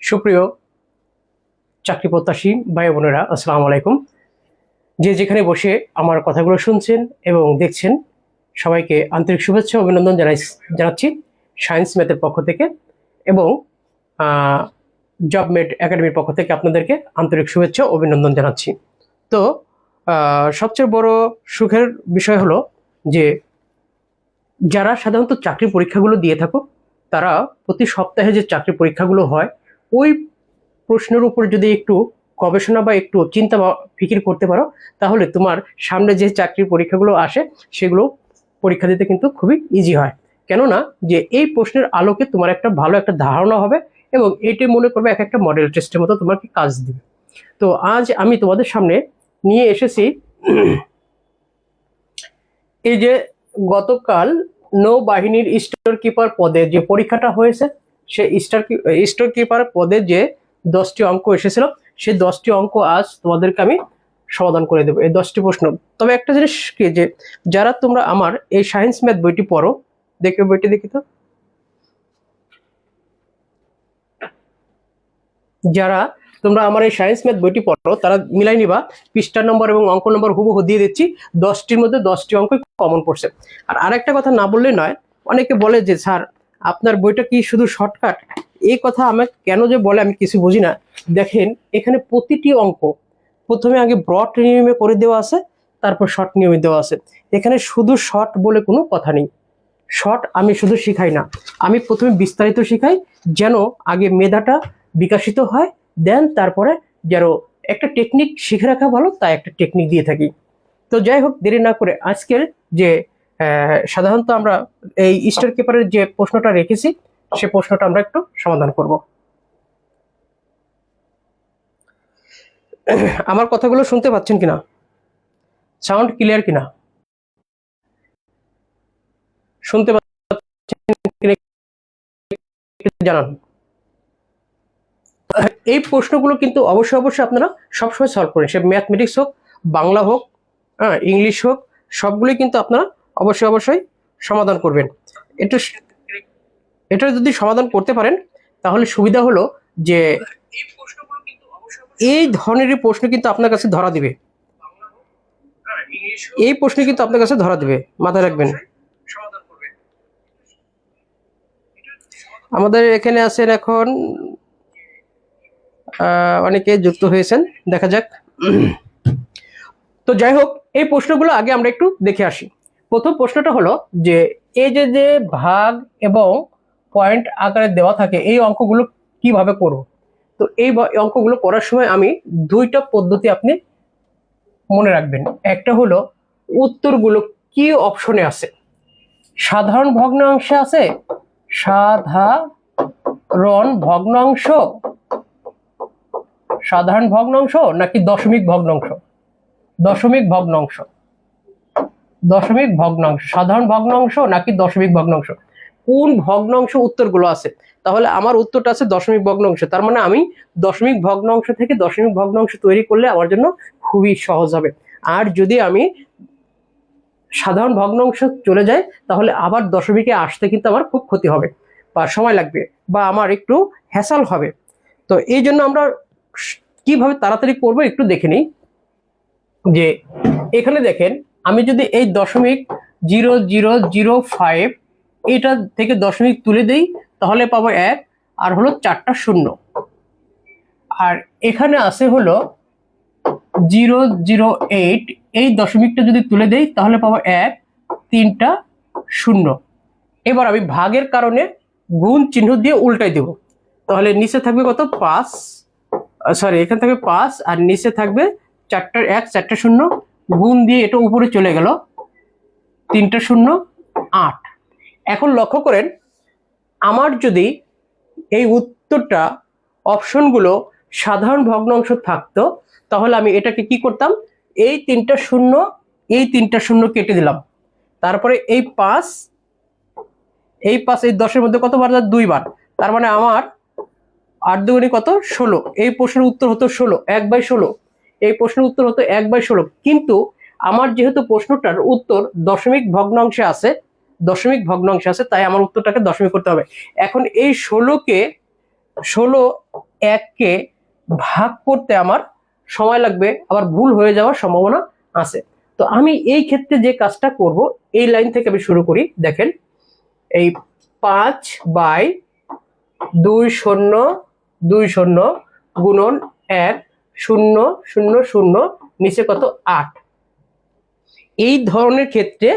সুপ্রিয় চাকরি প্রত্যাশী ভাই বোনেরা, আসসালামু আলাইকুম। যে যেখানে বসে আমার কথাগুলো শুনছেন এবং দেখছেন, সবাইকে আন্তরিক শুভেচ্ছা ও অভিনন্দন জানাচ্ছি সায়েন্স ম্যাথের পক্ষ থেকে এবং জব মেট একাডেমির পক্ষ থেকে আপনাদেরকে আন্তরিক শুভেচ্ছা ও অভিনন্দন জানাচ্ছি। তো সবচেয়ে বড় সুখের বিষয় হলো যে যারা সাধারণত চাকরি পরীক্ষাগুলো দিয়ে থাকো, তারা প্রতি সপ্তাহে যে চাকরি পরীক্ষাগুলো হয়, ওই প্রশ্নের উপর যদি একটু গবেষণা বা একটু চিন্তা বা ফিকির করতে পারো, তাহলে তোমার সামনে যে চাকরির পরীক্ষাগুলো আসে সেগুলো পরীক্ষা দিতে কিন্তু খুবই ইজি হয়। কেননা যে এই প্রশ্নের আলোকে তোমার একটা ভালো একটা ধারণা হবে এবং এটি মনে করবে এক একটা মডেল টেস্টের মতো তোমাকে কাজ দিবে। তো আজ আমি তোমাদের সামনে নিয়ে এসেছি এই যে গতকাল নৌবাহিনীর স্টোর কিপার পদে যে পরীক্ষাটা হয়েছে, সে স্টোর কিপার পদে যে 10টি অঙ্ক এসেছিল, সেই 10টি অঙ্ক আজ তোমাদেরকে আমি সমাধান করে দেবো, এই 10টি প্রশ্ন। তবে একটা জিনিস কি, যে যারা তোমরা আমার এই সায়েন্স ম্যাথ বইটি পড়ো, দেখে বইটি দেখি তো, যারা তোমরা আমার এই সায়েন্স ম্যাথ বইটি পড়ো তারা মিলাই নিবা, পৃষ্ঠা নম্বর এবং অঙ্ক নম্বর হুবহু দিয়ে দিচ্ছি। 10টির মধ্যে 10টি অঙ্ক কমন পড়ছে। আর আরেকটা কথা না বললে নয়, অনেকে বলে যে স্যার আপনার বইটা কি শুধু শর্টকাট, এই কথা আমাকে কেন যে বলে আমি কিছু বুঝি না। দেখেন এখানে প্রতিটি অঙ্ক প্রথমে আগে ব্রড নিয়মে করে দেওয়া আছে, তারপর শর্ট নিয়মে দেওয়া আছে। এখানে শুধু শর্ট বলে কোনো কথা নেই। শর্ট আমি শুধু শিখাই না, আমি প্রথমে বিস্তারিত শিখাই, যেন আগে মেধাটা বিকশিত হয়, দেন তারপরে যেন একটা টেকনিক শিখে রাখা ভালো, তাই একটা টেকনিক দিয়ে থাকি। তো যাই হোক, দেরি না করে আজকের যে সাধারণত আমরা এই স্টার কিপারের যে প্রশ্নটা রেখেছি, সে প্রশ্নটা আমরা একটু সমাধান করব। আমার কথাগুলো শুনতে পাচ্ছেন কিনা, সাউন্ড ক্লিয়ার কিনা, শুনতে পাচ্ছেন জানান। এই প্রশ্নগুলো কিন্তু অবশ্যই আপনারা সবসময় সলভ করেন, সে ম্যাথমেটিক্স হোক, বাংলা হোক, ইংলিশ হোক, সবগুলোই কিন্তু আপনারা অবশ্যই সমাধান করবেন। এটা যদি সমাধান করতে পারেন তাহলে সুবিধা হলো যে এই ধরনেরই প্রশ্ন কিন্তু আপনার কাছে ধরা দিবে, এই প্রশ্ন কিন্তু আপনার কাছে ধরা দিবে, মাথায় রাখবেন। আমাদের এখানে আছেন এখন অনেকে যুক্ত হয়েছেন, দেখা যাক। তো যাই হোক, এই প্রশ্নগুলো আগে আমরা একটু দেখে আসি। প্রথম প্রশ্নটা হলো যে এই যে ভাগ এবং পয়েন্ট আকারে দেওয়া থাকে, এই অঙ্কগুলো কিভাবে করব। তো এই অঙ্কগুলো করার সময় আমি দুইটা পদ্ধতি আপনি মনে রাখবেন। একটা হলো উত্তরগুলো কি অপশনে আছে, সাধারণ ভগ্নাংশে আছে, সাধারণ ভগ্নাংশ নাকি দশমিক ভগ্নাংশ, সাধারণ ভগ্নাংশ নাকি দশমিক ভগ্নাংশ, কোন ভগ্নাংশ উত্তরগুলো আছে। তাহলে আমার উত্তরটা আছে দশমিক ভগ্নাংশ, তার মানে আমি দশমিক ভগ্নাংশ থেকে দশমিক ভগ্নাংশ তৈরি করলে আমার জন্য খুবই সহজ হবে। আর যদি আমি সাধারণ ভগ্নাংশ চলে যায়, তাহলে আবার দশমিকে আসতে কিন্তু আমার খুব ক্ষতি হবে বা সময় লাগবে বা আমার একটু হ্যাসল হবে। তো এই জন্য আমরা কিভাবে তাড়াতাড়ি করবো একটু দেখে নিই। যে এখানে দেখেন, আমি যদি এই 0.0005 এটা থেকে দশমিক তুলে দেই, তাহলে পাবো 1, আর হলো 4টা শূন্য। আর এখানে আছে হলো 0.08, এই দশমিকটা যদি তুলে দেই তাহলে পাবো 1, 3টা শূন্য। এবার আমি ভাগের কারণে গুণ চিহ্ন দিয়ে উল্টাই দেব, তাহলে নিচে থাকবে কত, 5, সরি এখানে থাকবে 5 আর নিচে থাকবে 4টার 1, 4টা শূন্য, গুণ দিয়ে এটা উপরে চলে গেল, 3টা শূন্য, 8। এখন লক্ষ্য করেন, আমার যদি এই উত্তরটা অপশনগুলো সাধারণ ভগ্নাংশ থাকতো, তাহলে আমি এটাকে কি করতাম, এই 3টা শূন্য কেটে দিলাম, তারপরে এই 5 এই 10-এর মধ্যে কতবার যায়, 2 বার, তার মানে আমার 8 দুগুণে কত, 16। এই প্রশ্নের উত্তর হতো 16, 1/16। এই প্রশ্নের উত্তর হতো 1/16, কিন্তু আমার যেহেতু প্রশ্নটার উত্তর দশমিক ভগ্নাংশে আছে, তাই আমার উত্তরটাকে দশমিক করতে হবে। এখন এই 16 1কে ভাগ করতে আমার সময় লাগবে, আবার ভুল হয়ে যাওয়ার সম্ভাবনা আছে। তো আমি এই ক্ষেত্রে যে কাজটা করব, এই লাইন থেকে আমি শুরু করি। দেখেন, এই 5/2 0 গুণন 1 0 0 0 নিচে কত 8। এই ধরনের ক্ষেত্রে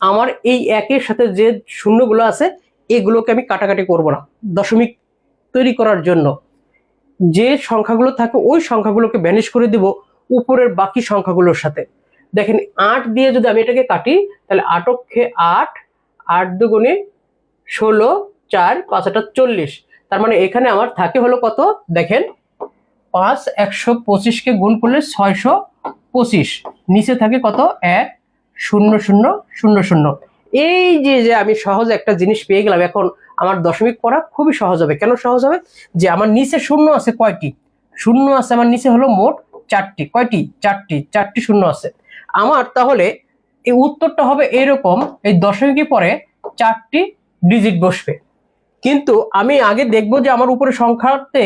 আমার এই 1-এর সাথে যে শূন্যগুলো আছে এগুলোকে আমি কাটাকাটি করব না। দশমিক তৈরি করার জন্য যে সংখ্যাগুলো থাকে ওই সংখ্যাগুলোকে ভ্যানিশ করে দেব উপরের বাকি সংখ্যাগুলোর সাথে। দেখেন 8 দিয়ে যদি আমি এটাকে কাটি, তাহলে 8 অক্ষে 8, 8 দুগুণে 16, 4 5 8 40। তার মানে এখানে আমার থাকে হলো কত, দেখেন 5 125কে গুণ করলে 625, নিচে থাকে কত 1 0 0 0 0। এই যে আমি সহজে একটা জিনিস পেয়ে গেলাম, এখন আমার দশমিক পড়া খুবই সহজ হবে। কেন সহজ হবে? যে আমার নিচে শূন্য আছে কয়টি? শূন্য আছে আমার নিচে হলো মোট 4টি। কয়টি? 4টি শূন্য আছে আমার। তাহলে এই উত্তরটা হবে এরকম, এই দশমিকের পরে 4টি ডিজিট বসবে। কিন্তু আমি আগে দেখবো যে আমার উপরে সংখ্যাতে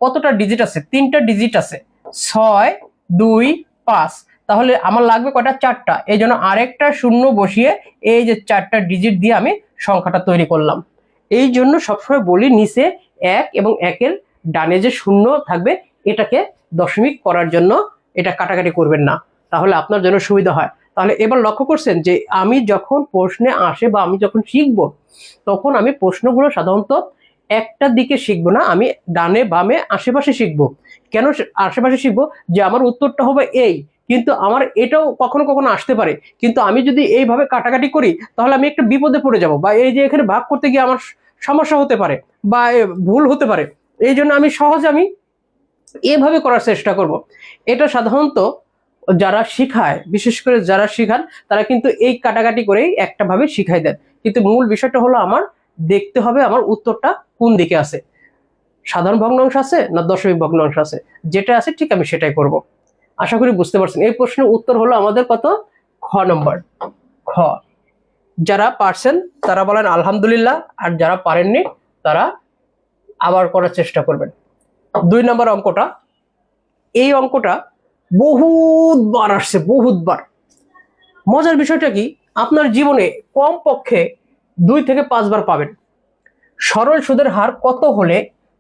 কতটা ডিজিট আছে। 3টা ডিজিট আছে, 6 2 5। তাহলে আমার লাগবে কয়টা? 4টা। এই জন্য আরেকটা শূন্য বসিয়ে এই যে 4টা ডিজিট দিয়ে আমি সংখ্যাটা তৈরি করলাম। এই জন্য সবসময় বলি নিচে 1 এবং 1-এর ডানে যে শূন্য থাকবে এটাকে দশমিক করার জন্য এটা কাটাকাটি করবেন না, তাহলে আপনার জন্য সুবিধা হয়। তাহলে এবার লক্ষ্য করছেন যে আমি যখন প্রশ্নে আসে বা আমি যখন শিখবো, তখন আমি প্রশ্নগুলো সাধারণত একটা দিকে শিখবো না, আমি ডানে বামে আশেপাশে শিখবো। কেন আশেপাশে শিখবো? যে আমার উত্তরটা হবে এই, কিন্তু আমার এটাও কখনো কখনো আসতে পারে। কিন্তু আমি যদি এইভাবে কাটাকাটি করি তাহলে আমি একটা বিপদে পড়ে যাব, বা এই যে এখানে ভাগ করতে গিয়ে আমার সমস্যা হতে পারে বা ভুল হতে পারে। এই জন্য আমি সহজে আমি এভাবে করার চেষ্টা করব। এটা সাধারণত যারা শিখায়, বিশেষ করে যারা শিখান, তারা কিন্তু এই কাটাকাটি করেই একটা ভাবে শিখাই দেন। কিন্তু মূল বিষয়টা হলো আমার দেখতে হবে আমার উত্তরটা কোন দিকে আছে, সাধারণ ভগ্নাংশ আছে না দশমিক ভগ্নাংশ আছে। যেটা আছে ঠিক আমি সেটাই করব। আশা করি বুঝতে পারছেন। এই প্রশ্নের উত্তর হলো আমাদের কত? খ নম্বর। খ। যারা পারছেন তারা বলেন আলহামদুলিল্লাহ, আর যারা পারেননি তারা আবার করার চেষ্টা করবেন। 2 নম্বর অঙ্কটা, এই অঙ্কটা বহুতবার আসছে, বহুতবার। মজার বিষয়টা কি, আপনার জীবনে কম পক্ষে 2 থেকে 5 বার পাবেন। সরল সুদের হার কত হলে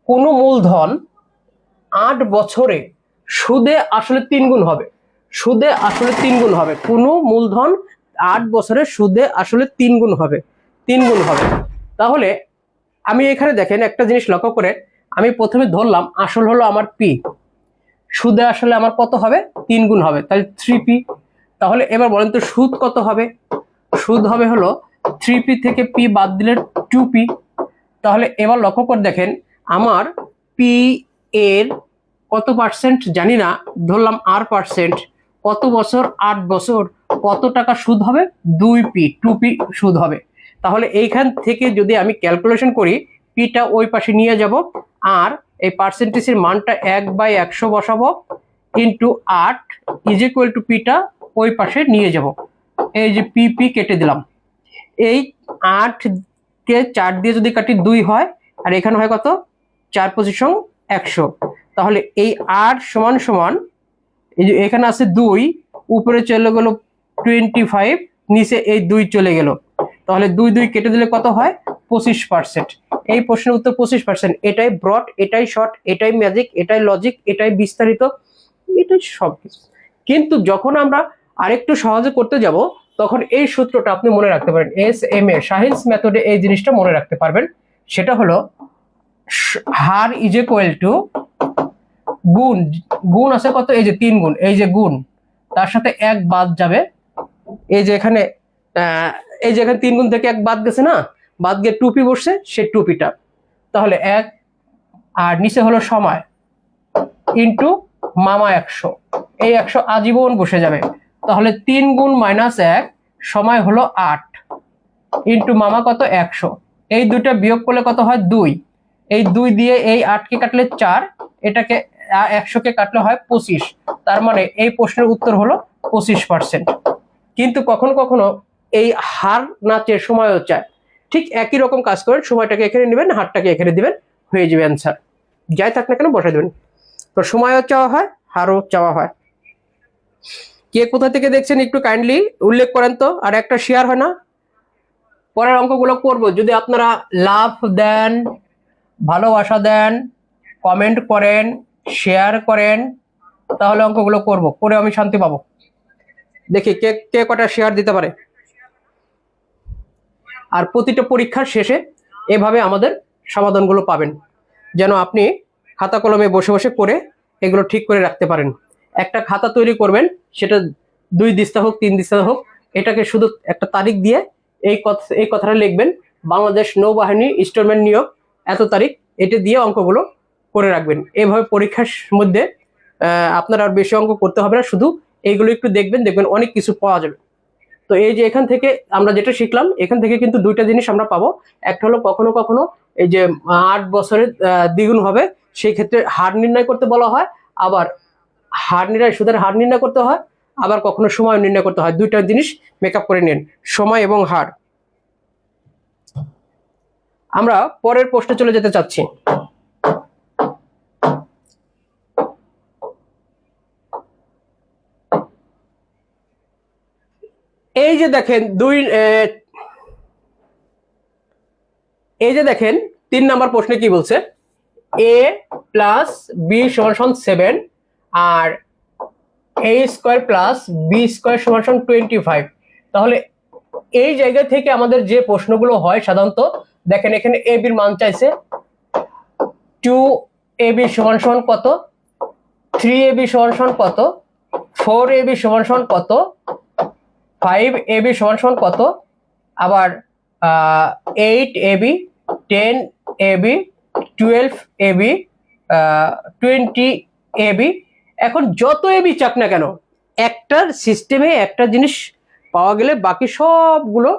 কোনো মূলধন 8 বছরে সুদে আসলে 3 গুণ হবে? সুদে আসলে 3 গুণ হবে। কোনো মূলধন 8 বছরে সুদে আসলে 3 গুণ হবে, 3 গুণ হবে। তাহলে আমি এখানে দেখেন একটা জিনিস লক্ষ্য করে, আমি প্রথমে ধরলাম আসল হলো আমার পি, সুদে আসলে আমার কত হবে? 3 গুণ হবে, তাহলে 3p। তাহলে এবার বলেন তো সুদ কত হবে? সুদ হবে হলো 3p থেকে p বাদ দিলে 2p। তাহলে এবার লক্ষ্য করে দেখেন আমার পি এর কত পার্সেন্ট জানি না, ধরলাম r%। কত বছর? 8 বছর। কত টাকা সুদ হবে? 2p সুদ হবে। তাহলে এইখান থেকে যদি আমি ক্যালকুলেশন করি, পিটা ওই পাশে নিয়ে যাব, আর এই পার্সেন্টেজের মানটা 1/100 বসাবো, ইন্টু 8 ইজ ইকুয়াল টু পিটা ওই পাশে নিয়ে যাব। এই যে পি কেটে দিলাম। এই 8 কে 4 দিয়ে যদি কাটি 2 হয়, আর এখানে হয় কত? 4 পজিশন 100। তাহলে এই 8 সমান সমান, এই যে এখানে আছে 2, উপরে চলে গেল 25, নিচে এই 2 চলে গেল। তাহলে 2 কেটে দিলে কত হয়? 25%। এই প্রশ্নের উত্তর 25%। এটাই ব্রড, এটাই শর্ট, এটাই ম্যাজিক, এটাই লজিক, এটাই বিস্তারিত, এটাই সবকিছু। কিন্তু যখন আমরা আরেকটু সহজে করতে যাব, তখন এই সূত্রটা আপনি মনে রাখতে পারেন। SMA শাহিনস মেথডে এই জিনিসটা মনে রাখতে পারবেন। সেটা হলো হার ইজ ইকুয়াল টু গুণ, গুণ আছে কত? এই যে 3 গুণ, এই যে গুণ, তার সাথে 1 বাদ যাবে। এই যে এখানে 3 গুণ থেকে 1 বাদ গেছে না, বাদ গিয়ে 2p বসছে, সেই 2pটা। তাহলে 1, আর নিচে হলো সময়, ইন্টু মামা 100। এই 100 আজীবন বসে যাবে। তাহলে 3 গুণ মাইনাস 1, সময় হলো 8, ইন্টু মামা কত? 100। এই দুইটা বিয়োগ করলে কত হয়? 2। এই 2 দিয়ে এই 8 কে কাটলে 4, এটাকে 100 কে কাটলে হয় 25। তার মানে এই প্রশ্নের উত্তর হলো 25%। কিন্তু কখনো কখনো এই হার না চেয়ে সময়ও চায়। ঠিক একই রকম কাজ করেন, সময়টাকে এখানে নেবেন, হারটাকে এখানে দিবেন, হয়ে যাবে অ্যান্সার। যাই থাক না কেন বসাই দেবেন। তো সময়ও চাওয়া হয়, হারও চাওয়া হয়। কে কোথা থেকে দেখছেন একটু কাইন্ডলি উল্লেখ করেন তো, আর একটা শেয়ার হয় না। পরের অঙ্কগুলো করব, যদি আপনারা লাভ দেন, ভালোবাসা দেন, কমেন্ট করেন, শেয়ার করেন, তাহলে অঙ্কগুলো করব, করে আমি শান্তি পাবো। দেখি কে কে কটা শেয়ার দিতে পারে। আর প্রতিটা পরীক্ষার শেষে এভাবে আমাদের সমাধানগুলো পাবেন, যেন আপনি খাতা কলমে বসে বসে করে এগুলো ঠিক করে রাখতে পারেন। একটা খাতা তৈরি করবেন, সেটা 2 দিস্তা হোক 3 দিস্তা হোক, এটাকে শুধু একটা তারিখ দিয়ে এই কথাটা লিখবেন, বাংলাদেশ নৌবাহিনী ইনস্টলমেন্ট নিয়োগ এত তারিখ, এটা দিয়ে অঙ্কগুলো করে রাখবেন। এভাবে পরীক্ষার মধ্যে আপনার আর বেশি অঙ্ক করতে হবে না, শুধু এইগুলো একটু দেখবেন, দেখবেন অনেক কিছু পাওয়া যাবে। তো এই যে এখান থেকে আমরা যেটা শিখলাম, এখান থেকে কিন্তু 2টা জিনিস আমরা পাবো। একটা হলো কখনো কখনো এই যে 8 বছরের দ্বিগুণ হবে, সেই ক্ষেত্রে হার নির্ণয় করতে বলা হয়, আবার সুদের হার নির্ণয় করতে হয়, আবার কখনো সময় নির্ণয় করতে হয়। 2টা জিনিস মেকআপ করে নিন, সময় এবং হার। আমরা পরের প্রশ্নে চলে যেতে চাচ্ছি। এই যে দেখেন এই যে দেখেন 3 নাম্বার প্রশ্নে কি বলছে, a প্লাস বি সমান 7 আর a square plus B square সমান 25। তাহলে এই জায়গা থেকে আমাদের যে প্রশ্নগুলো হয় সাধারণত, দেখেন এখানে a b এর মান চাইছে, 2ab সমান কত, 3ab সমান কত, 4ab সমান কত, 5ab সমান কত, আবার 8ab, 10ab, 12ab, 20ab। এখন যত এবি চাক না কেন, একটার সিস্টেমে একটা জিনিস পাওয়া গেলে বাকি সবগুলো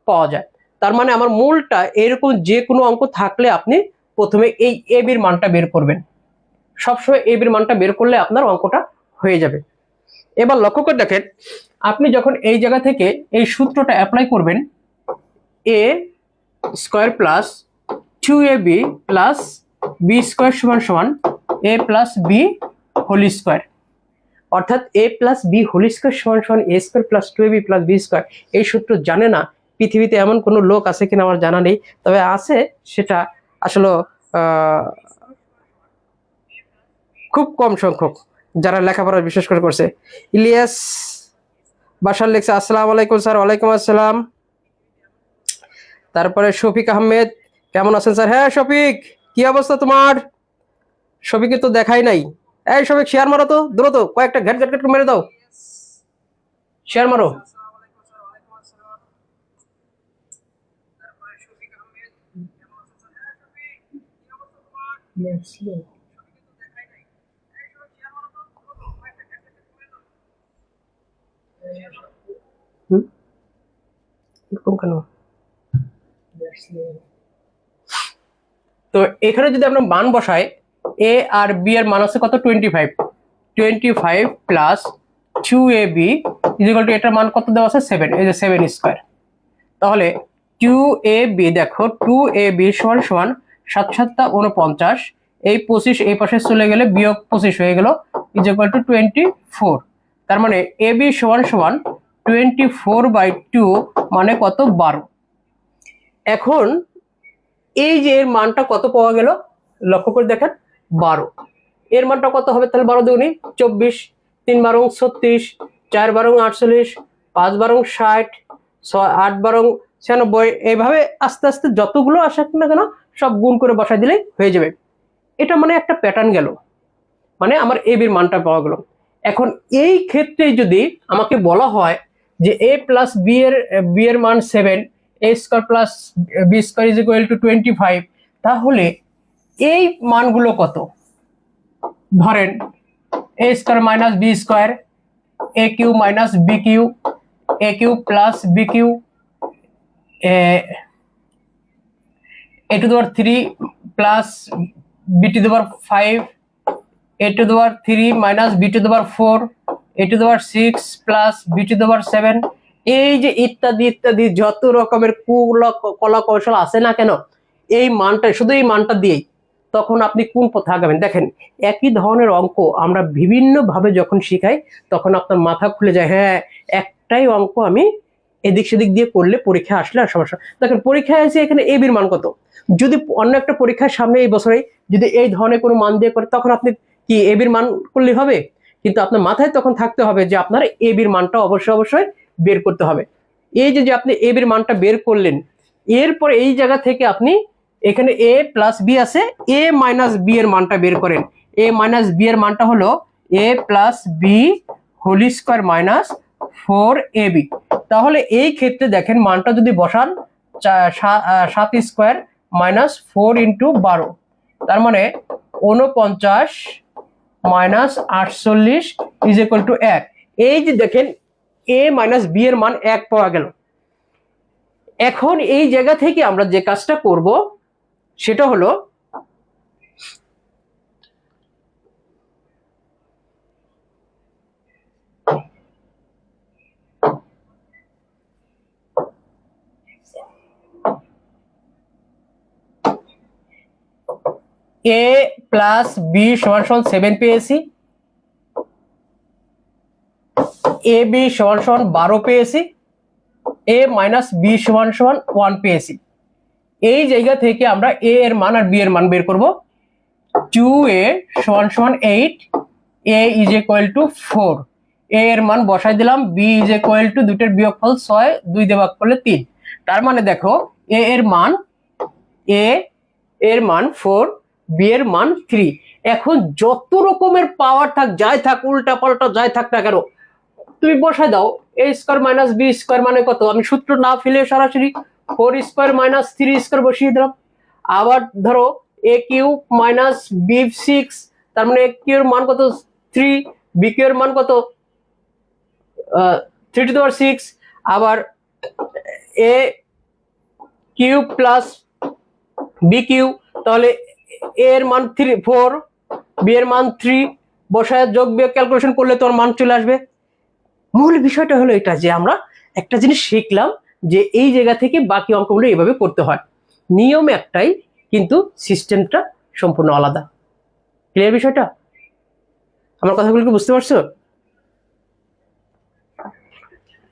পাওয়া যায়। তার মানে আমার মূলটা এরকম যে কোনো অঙ্ক থাকলে আপনি প্রথমে এই এবির মানটা বের করবেন। সবসময় এবির মানটা বের করলে আপনার অঙ্কটা হয়ে যাবে। এবার লক্ষ্য করে দেখেন, আপনি যখন এই জায়গা থেকে এই সূত্রটা অ্যাপ্লাই করবেন, a square plus 2ab plus B square সমান a plus B whole square, অর্থাৎ a plus B whole square সমান a square plus 2ab plus B square. এই সূত্র জানে না পৃথিবীতে এমন কোনো লোক আছে কিনা আমার জানা নেই, তবে আছে, সেটা আসলে খুব কম সংখ্যক যারা লেখাপড়া বিশেষ করে করছে। ইলিয়াস বাশার লেখছে, আসসালামু আলাইকুম স্যার। ওয়ালাইকুম আসসালাম। তারপরে শফিক আহমেদ, কেমন আছেন স্যার? হ্যাঁ শফিক, কি অবস্থা তোমার? শফিকের তো দেখাই নাই। এই শফিক শেয়ার মারো তো দ্রুত, কয়েকটা ঘ্যাট ঘ্যাট ঘ্যাট মেরে দাও, শেয়ার মারো। এরকম কেন? তো এখানে যদি আমরা মান বসাই, এ আর বি এর মান আছে কত, 25 প্লাস 2ab ইকুয়াল টু, এটার মান কত দেওয়া আছে 7, এই যে 7 স্কয়ার। তাহলে 2ab, দেখো 2ab সমান 7 7 49, এই 25 এই পাশে চলে গেলে বিয়োগ 25 হয়ে গেল, ইকুয়াল টু 24। তার মানে ab সমান 24/2 মানে কত, 12। এখন এই যে এর মানটা কত পাওয়া গেল, লক্ষ্য করে দেখেন 12। এর মানটা কত হবে তাহলে, 12 দুগুণে 24, 3 বারং 36, 4 বারং 48, 5 বারং 60, 8 বারং 96, এইভাবে আস্তে আস্তে যতগুলো আসুক না কেন সব গুণ করে বসাই দিলেই হয়ে যাবে। এটা মানে একটা প্যাটার্ন গেল, মানে আমার এবির মানটা পাওয়া গেল। এখন এই ক্ষেত্রে যদি আমাকে বলা হয় যে a প্লাস বি এর মান 7, a square plus B square is equal to 25, তাহলে এই মানগুলো কত? ধরেন a square minus B square, a cube minus B cube, a cube plus B cube, a to the power 3 plus b to the power 5, a to the power 3 minus b to the power 4, a to the power 6 plus b to the power 7, এই যে ইত্যাদি ইত্যাদি যত রকমের কলা কৌশল আছে না কেন, এই মানটা শুধু এই মানটা দিয়েই তখন আপনি কোন পথে আগাবেন। দেখেন একই ধরনের অঙ্ক আমরা বিভিন্নভাবে যখন শিখাই তখন আপনার মাথা খুলে যায়, হ্যাঁ একটাই অঙ্ক আমি এদিক সেদিক দিয়ে করলে পরীক্ষা আসলে আর সমস্যা। দেখেন পরীক্ষায় আছে এখানে এ বির মান কত, যদি অন্য একটা পরীক্ষার সামনে এই বছরে যদি এই ধরনের কোনো মান দিয়ে করে তখন আপনি কি এ বির মান করলে হবে, কিন্তু আপনার মাথায় তখন থাকতে হবে যে আপনার এ বির মানটা অবশ্যই বের করতে হবে। এই যে আপনি এ বির মানটা বের করলেন, এরপর এই জায়গা থেকে আপনি এখানে এ প্লাস বি আছে, এ মাইনাস বি এর মানটা বের করেন। এ মাইনাস বি এর মানটা হলো A plus B whole square minus 4ab। তাহলে এই ক্ষেত্রে দেখেন মানটা যদি বসান 7 স্কোয়ার মাইনাস 4 ইন্টু 12, তার মানে 49 মাইনাস 48 ইজ ইকুয়াল টু 1। এই যে দেখেন এ মাইনাস বি এর মান 1 পাওয়া গেল। এখন এই জায়গা থেকে আমরা যে কাজটা করব সেটা হলো এ প্লাস বি সমান সমান 7 পেয়েছি, এ বি সমান সমান 12 পেয়েছি, এ মাইনাস বি সমান সমান 1 পেয়েছি। এই জায়গা থেকে আমরা এ এর মান আর বি এর মান বের করব। 2a সমান সমান 8, a is equal two 4, a এর মান বসাই দিলাম, b ইজ ইকুয়াল টু দুইটার বিয়োগফল 6, 2 দিয়ে ভাগ করলে 3। তার মানে দেখো a এর মান 4, b এর মান 3। এখন যত রকমের পাওয়ার থাক যাই থাক উল্টা পাল্টা যাই থাক না কেন তুমি বসাই দাও, a square minus b square মানে কত, আমি সূত্র না ফেলে সরাসরি 4 স্কয়ার মাইনাস 3 স্কয়ার বসিয়ে দিলাম। আবার ধরো a কিউব মাইনাস b 6, তার মানে a কিউব এর মান কত 3, b কিউব এর মান কত 3 টু দি পাওয়ার 6, আবার a cube plus b cube, তাহলে a এর মান 4, b এর মান 3, বসায় যোগ বিয়োগ ক্যালকুলেশন করলে তোমার মান চলে আসবে। মূল বিষয়টা হলো এটা যে আমরা একটা জিনিস শিখলাম যে এই জায়গা থেকে বাকি অঙ্কগুলো এভাবে করতে হয়, নিয়ম একটাই কিন্তু সিস্টেমটা সম্পূর্ণ আলাদা। ক্লিয়ার বিষয়টা? আমার কথাগুলো কি বুঝতে পারছো?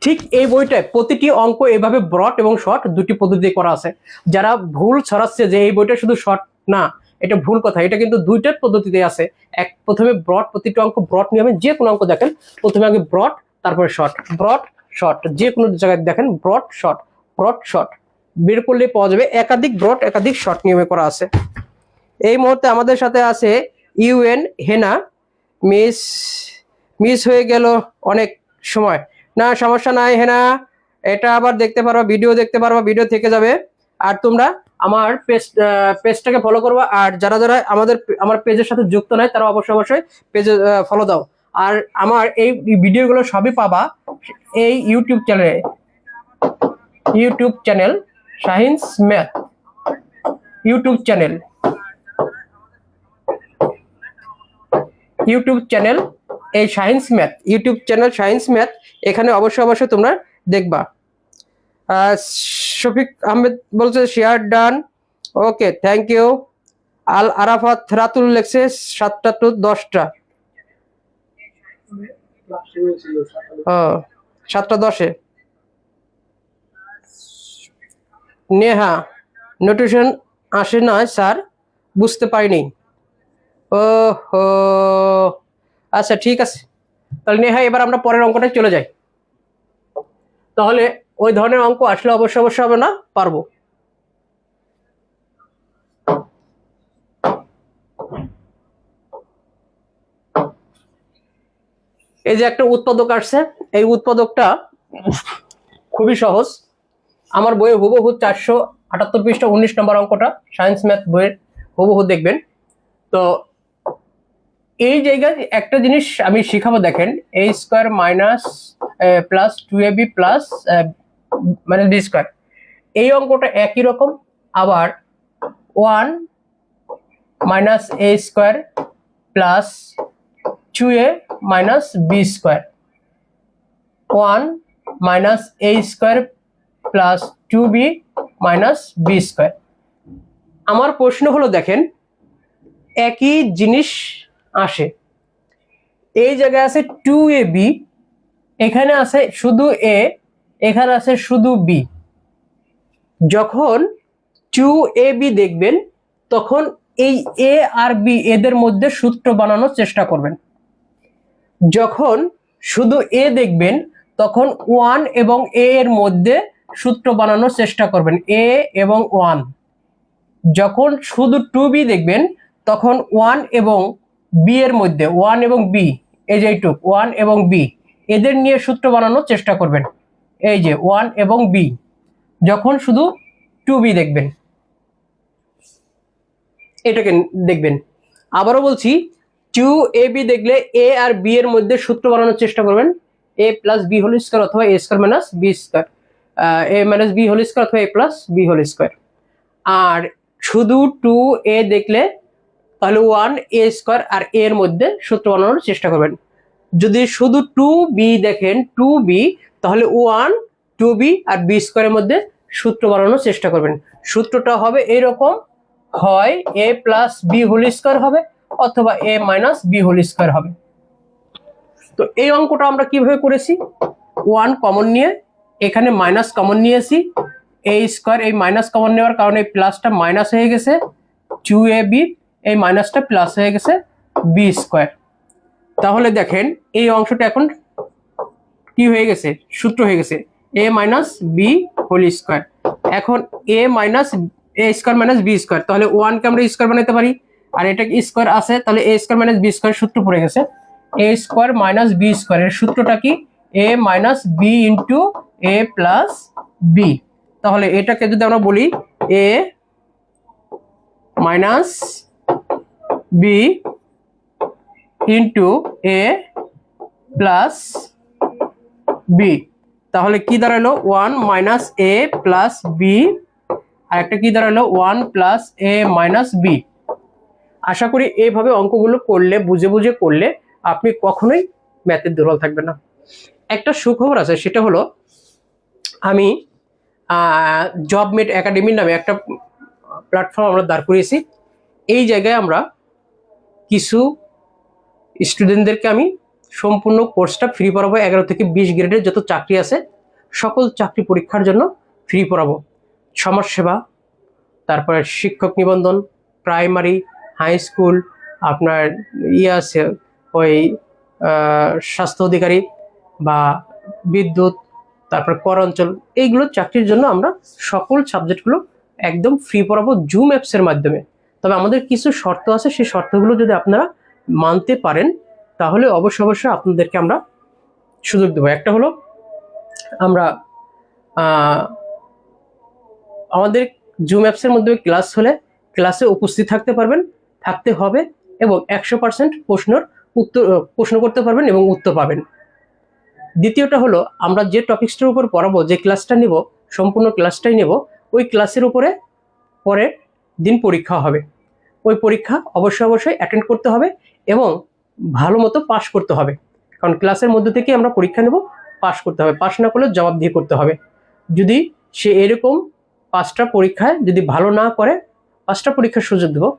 ঠিক এই বইটায় প্রতিটি অঙ্ক এভাবে ব্রড এবং শর্ট দুটি পদ্ধতি করা আছে। যারা ভুল ছড়াচ্ছে যে এই বইটা শুধু শর্ট, না এটা ভুল কথা, এটা কিন্তু দুইটার পদ্ধতিতে আছে। প্রথমে ব্রড, প্রতিটি অঙ্ক ব্রড নিয়মে, যে কোনো অঙ্ক দেখেন প্রথমে আগে ব্রড তারপরে শর্ট, ব্রড শর্ট, যে কোনো জায়গায় দেখেন ব্রড শর্ট, ব্রড শর্ট বের করলে পাওয়া যাবে। একাধিক ব্রড একাধিক শর্ট নিয়মে করা আছে। এই মুহূর্তে আমাদের সাথে আছে ইউএন হেনা। মিস হয়ে গেল অনেক সময়, না সমস্যা নাই হেনা, এটা আবার দেখতে পারবা, ভিডিও দেখতে পারবা, ভিডিও থেকে যাবে। আর তোমরা আমার পেজটাকে ফলো করবা, আর যারা যারা আমার পেজের সাথে যুক্ত নাই তারা অবশ্যই পেজে ফলো দাও। আর আমার এই ভিডিওগুলো সবই পাবা এই YouTube channel Shahin's math YouTube channel এই science math YouTube channel science math, এখানে অবশ্যই তোমরা দেখবা। শফিক আহমেদ বলছে share done, okay thank you. Al Arafat Ratul লেখছে 7টা to 10টা, 7টা 10-এ। নেহা নোটিফিকেশন আসে না স্যার, বুঝতে পারিনি। ওহো আচ্ছা ঠিক আছে, তাহলে নেহা এবার আমরা পরের অঙ্কটায় চলে যাই। তাহলে ওই ধরনের অঙ্ক আসলে অবশ্যই হবে না পারবো। এই যে একটা উৎপাদক আসছে, এই উৎপাদকটা খুবই সহজ, আমার বইয়ে হুবহু 478 পৃষ্ঠা 19 নম্বর অঙ্কটা সায়েন্স ম্যাথ বইয়ের হুবহু দেখবেন। তো এই জায়গায় একটা জিনিস আমি শিখাবো, দেখেন a square minus plus 2ab plus মানে b স্কয়ার, এই অঙ্কটা একই রকম। আবার 1 minus a square plus 2a minus b square, 1 minus a square plus 2b minus b square. আমার প্রশ্ন হলো দেখেন একই জিনিস আসে। এই জায়গায় আছে 2ab, এখানে আছে শুধু a, এখানে আছে শুধু b। যখন 2ab দেখবেন তখন এই a আর b এদের মধ্যে সূত্র বানানোর চেষ্টা করবেন। যখন শুধু a দেখবেন তখন 1 এবং a এর মধ্যে সূত্র বানানোর চেষ্টা করবেন, a এবং 1। যখন শুধু 2b দেখবেন তখন 1 এবং b এর মধ্যে, 1 এবং b, এই যে এইটুক 1 এবং b এদের নিয়ে সূত্র বানানোর চেষ্টা করবেন, এই যে 1 এবং b। যখন শুধু 2b দেখবেন এটাকে দেখবেন। আবারও বলছি, 2ab দেখলে a আর b এর মধ্যে সূত্র বানানোর চেষ্টা করবেন, a plus b whole square অথবা a square minus b square, a minus b whole square অথবা a plus b whole square. আর শুধু 2a দেখলে তাহলে 1a স্কয়ার আর a এর মধ্যে সূত্র বানানোর চেষ্টা করবেন। যদি শুধু 2b দেখেন, 2b, তাহলে 1 2b আর b স্কয়ারের মধ্যে সূত্র বানানোর চেষ্টা করবেন। সূত্রটা হবে এরকম, হয় a plus b whole square হবে অথবা a minus b whole square হবে। তো এই অঙ্কটা আমরা কিভাবে করেছি, 1 কমন নিয়ে এখানে মাইনাস কমন নিয়েছি, a স্কয়ার, এই মাইনাস কমন নেওয়ার কারণে এই প্লাসটা মাইনাস হয়ে গেছে, 2ab, এই মাইনাসটা প্লাস হয়ে গেছে b স্কয়ার। তাহলে দেখেন এই অংশটা এখন কি হয়ে গেছে, সূত্র হয়ে গেছে a minus b whole square. এখন a minus a square minus b square, তাহলে 1 কে আমরা স্কয়ার বানাতে পারি, আর এটা স্কয়ার আছে, তাহলে a square minus b square সূত্র পড়ে গেছে, a square minus b square. এর সূত্রটা কি, a minus b into a plus b। তাহলে এটাকে যদি আমরা বলি a minus b into a plus b, তাহলে কি দাঁড়ালো 1 মাইনাস a প্লাস b, আর একটা কি দাঁড়ালো 1 প্লাস a মাইনাস b। আশা করি এইভাবে অঙ্কগুলো করলে, বুঝে বুঝে করলে আপনি কখনোই ম্যাথে দুর্বল থাকবেন না। একটা সুখবর আছে, সেটা হলো আমি জবমেট একাডেমি নামে একটা প্ল্যাটফর্ম আমরা দাঁড় করিয়েছি। এই জায়গায় আমরা কিছু স্টুডেন্টদেরকে আমি সম্পূর্ণ কোর্সটা ফ্রি পড়াবো। 11 থেকে 20 গ্রেডের যত চাকরি আছে সকল চাকরি পরীক্ষার জন্য ফ্রি পড়াবো। সমাজসেবা, তারপরে শিক্ষক নিবন্ধন, প্রাইমারি, হাই স্কুল, আপনার আছে ওই স্বাস্থ্য অধিকারী বা বিদ্যুৎ, তারপর কর অঞ্চল, এইগুলো চাকরির জন্য আমরা সকল সাবজেক্টগুলো একদম ফ্রি পড়াবো জুম অ্যাপসের মাধ্যমে। তবে আমাদের কিছু শর্ত আছে, সেই শর্তগুলো যদি আপনারা মানতে পারেন তাহলে অবশ্যই আপনাদেরকে আমরা সুযোগ দেবো। একটা হলো আমরা আমাদের জুম অ্যাপসের মধ্যে ক্লাস হলে ক্লাসে উপস্থিত থাকতে হবে এবং 100% প্রশ্ন করতে পারবেন এবং উত্তর পাবেন। দ্বিতীয়টা হলো আমরা যে টপিকসটার উপর পড়াবো, যে ক্লাসটা নেব, সম্পূর্ণ ক্লাসটাই নেব, ওই ক্লাসের উপরে পরের দিন পরীক্ষা হবে। ওই পরীক্ষা অবশ্যই অ্যাটেন্ড করতে হবে এবং ভালো মতো পাস করতে হবে, কারণ ক্লাসের মধ্যে থেকে আমরা পরীক্ষা নেব, পাস করতে হবে। পাস না করলে জবাবদিহি করতে হবে। যদি সে এরকম 5টা পরীক্ষায় যদি ভালো না করে, 5টা পরীক্ষার সুযোগ দেবো,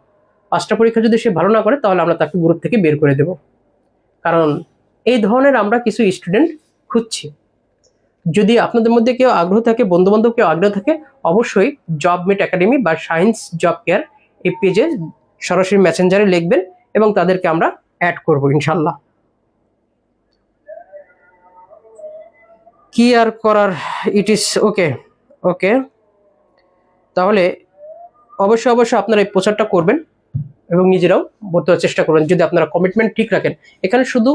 5টা পরীক্ষা যদি সে ভালো না করে তাহলে আমরা তাকে গ্রুপ থেকে বের করে দেব। কারণ এই ধরনের আমরা কিছু স্টুডেন্ট খুঁজছি। যদি আপনাদের মধ্যে কেউ আগ্রহ থাকে, বন্ধুবান্ধব কেউ আগ্রহ থাকে, অবশ্যই জবমেট একাডেমি বা সায়েন্স জব কেয়ার এই পেজে সরাসরি মেসেঞ্জারে লিখবেন এবং তাদেরকে আমরা অ্যাড করব ইনশাল্লাহ। কি আর করার, ইট ইজ ওকে। তাহলে অবশ্যই আপনারা এই প্রচারটা করবেন এবং নিজেরাও ভর্তি হওয়ার চেষ্টা করবেন যদি আপনারা কমিটমেন্ট ঠিক রাখেন। এখানে শুধু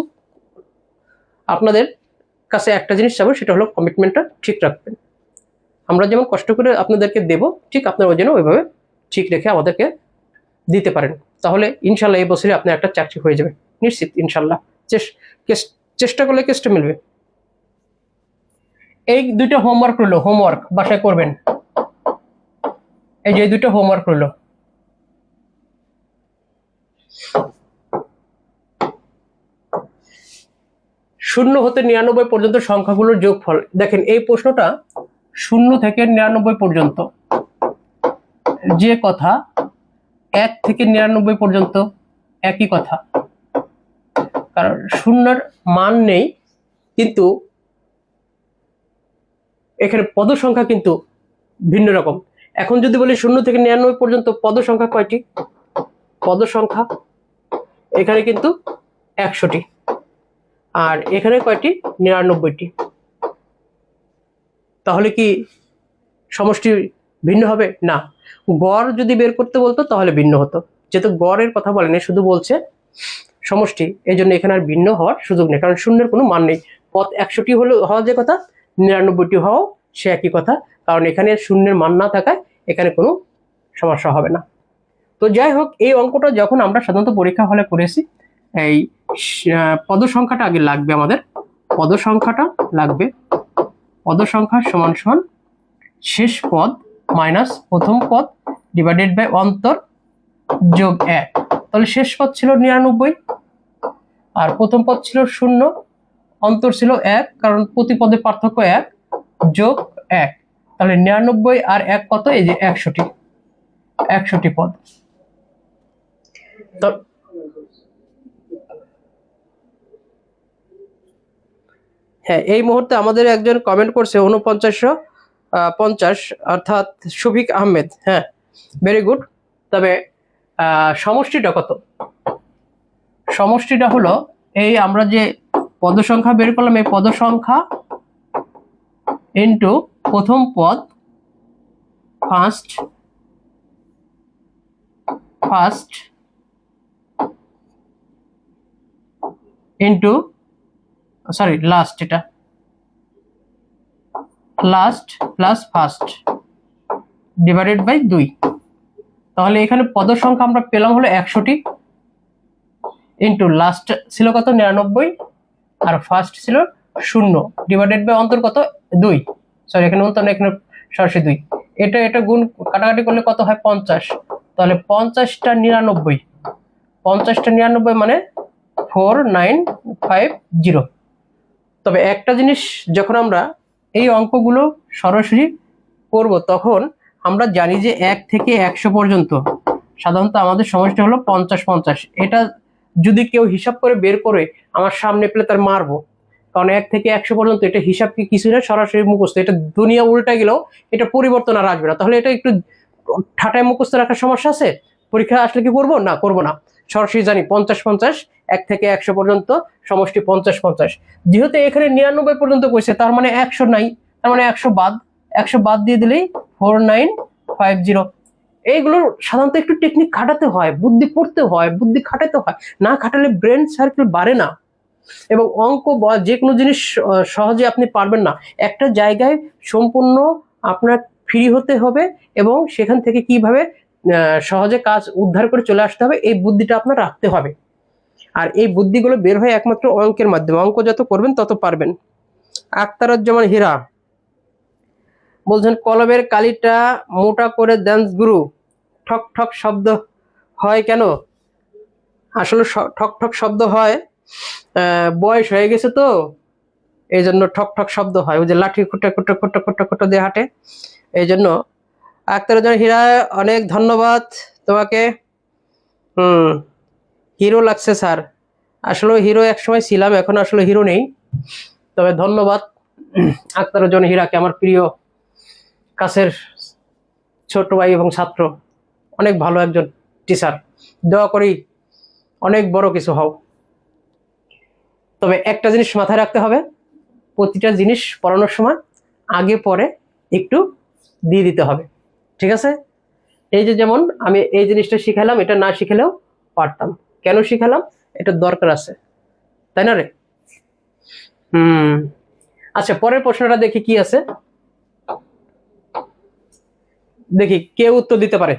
আপনাদের কাছে একটা জিনিস চাবো, সেটা হলো কমিটমেন্টটা ঠিক রাখবেন। আমরা যেমন কষ্ট করে আপনাদেরকে দেব, ঠিক আপনারা যেন ওইভাবে ঠিক রেখে আমাদেরকে দিতে পারেন। তাহলে ইনশাল্লাহ এই বছরে আপনার একটা চাকরি হয়ে যাবে নিশ্চিত ইনশাল্লাহ। চেষ্টা করলে কেসটা মিলবে। এই দুইটা হোমওয়ার্ক রইলো, হোমওয়ার্ক বাসায় করবেন। এই যে দুইটা হোমওয়ার্ক রইলো, শূন্য হতে 99 পর্যন্ত সংখ্যাগুলোর যোগফল। দেখেন এই প্রশ্নটা 0 থেকে 99 পর্যন্ত যে কথা 1 থেকে 99 পর্যন্ত একই কথা, কারণ শূন্যের মান নেই, কিন্তু এখানে পদ সংখ্যা কিন্তু ভিন্ন রকম। এখন যদি বলি 0 থেকে 99 পর্যন্ত পদ সংখ্যা কয়টি? পদ সংখ্যা এখানে কিন্তু 100টি, আর এখানে কয়টি? 99টি। তাহলে কি সমষ্টি ভিন্ন হবে? না। গড় যদি বের করতে বলতো তাহলে ভিন্ন হতো, যেহেতু গড়ের কথা বলেনি, শুধু বলছে সমষ্টি, এই জন্য এখানে আর ভিন্ন হওয়ার সুযোগ নেই, কারণ শূন্যের কোনো মান নেই। পদ 100টি হলো হওয়া যে কথা, 99টি হওয়াও সে একই কথা, কারণ এখানে শূন্যের মান না থাকায় এখানে কোনো সমস্যা হবে না। তো যাই হোক, এই অঙ্কটা যখন আমরা সাধারণত পরীক্ষা হলে করেছি, এই পদ সংখ্যাটা আগে লাগবে আমাদের, পদ সংখ্যাটা লাগবে। পদ সংখ্যা সমান সমান শেষ পদ মাইনাস প্রথম পদ ডিভাইডেড বাই অন্তর যোগ 1। তাহলে শেষ পদ ছিল 99 আর প্রথম পদ ছিল 0, অন্তর ছিল 1, কারণ প্রতি পদে পার্থক্য 1 যোগ 1, তাহলে 99 আর 1 কত? এই যে 100টি পদ। হ্যাঁ, এই মুহূর্তে আমাদের একজন কমেন্ট করছে 4950, অর্থাৎ শফিক আহমেদ। হ্যাঁ, ভেরি গুড। তবে সমষ্টিটা কত? সমষ্টিটা হলো এই আমরা যে পদ সংখ্যা বের করলাম, এই পদ সংখ্যা ইন্টু প্রথম পদ ফার্স্ট ইন্টু লাস্ট, এটা last plus first divided by 2। তাহলে এখানে পদ সংখ্যা আমরা পেলাম হলো 100টি, ইন্টু লাস্ট ছিল কত? 99, আর ফার্স্ট ছিল 0, ডিভাইডেড বাই অন্তর কত? 2। এখানে অন্তর না, এখানে সরাসরি 2। এটা গুণ কাটাকাটি করলে কত হয়? 50। তাহলে 50টা 99, 50টা 99 মানে 4950। তবে একটা জিনিস, যখন আমরা এই অঙ্কগুলো সরাসরি করব তখন আমরা জানি যে 1 থেকে 100 পর্যন্ত সাধারণত আমাদের সমষ্টি হলো 50-50। এটা যদি কেউ হিসাব করে বের করে আমার সামনে পেলে তার মারবো, কারণ 1 থেকে 100 পর্যন্ত এটা হিসাব কি কিছু না, সরাসরি মুখস্থ। এটা দুনিয়া উল্টা গেলেও এটা পরিবর্তন আর আসবে না। তাহলে এটা একটু ঠাটায় মুখস্থ রাখার সমস্যা আছে, পরীক্ষা আসলে কি করবো? না, করবো না, সরাসরি জানি 50-50, 1 থেকে 100 পর্যন্ত সমষ্টি 50-50। যেহেতু এখানে 99 পর্যন্ত কইছে, তার মানে 100 নাই, তার মানে 100 বাদ দিয়ে দিলেই 4950। এইগুলো সাধারণত একটু টেকনিক খাটাতে হয়, বুদ্ধি পড়তে হয়, বুদ্ধি খাটাতে হয়, না খাটালে ব্রেন সার্কেল বাড়ে না, এবং অঙ্ক বা যে কোনো জিনিস সহজে আপনি পারবেন না। একটা জায়গায় সম্পূর্ণ আপনার ফ্রি হতে হবে, এবং সেখান থেকে কিভাবে সহজে কাজ উদ্ধার করে চলে আসতে হবে, এই বুদ্ধিটা আপনার রাখতে হবে। আর এই বুদ্ধিগুলো বের হয় একমাত্র অঙ্কের মাধ্যমে। অঙ্ক যত করবেন তত পারবেন। আখতারুজ্জামান হীরা বলছেন, কলমের কালিটা মোটা করে দেন গুরু, ঠক ঠক শব্দ হয় কেন? আসলে ঠক ঠক শব্দ হয়, বয়স হয়ে গেছে তো এই জন্য ঠক ঠক শব্দ হয়। ওই যে লাঠি খুঁটে খুঁটে খুঁটে খুঁটে খুঁটে দিয়ে হাঁটে, এই জন্য। আখতারুজ্জামান হীরা, অনেক ধন্যবাদ তোমাকে। হিরো লাগছে স্যার। আসলে হিরো একসময় ছিলাম, এখন আসলে হিরো নেই। তবে ধন্যবাদ আখতারুজ্জামান হীরাকে, আমার প্রিয় কাছের ছোট ভাই এবং ছাত্র, অনেক ভালো একজন টিচার। দোয়া করি অনেক বড় কিছু হও। তবে একটা জিনিস মাথায় রাখতে হবে, প্রতিটা জিনিস পড়ানোর সময় আগে পরে একটু দিয়ে দিতে হবে, ঠিক আছে? এই যে যেমন আমি এই জিনিসটা শিখালাম, এটা না শিখালেও পারতাম। কেন শিখালাম? এটা দরকার আছে, তাই না রে? আচ্ছা, পরের প্রশ্নটা দেখি কি আছে, দেখি কে উত্তর দিতে পারে,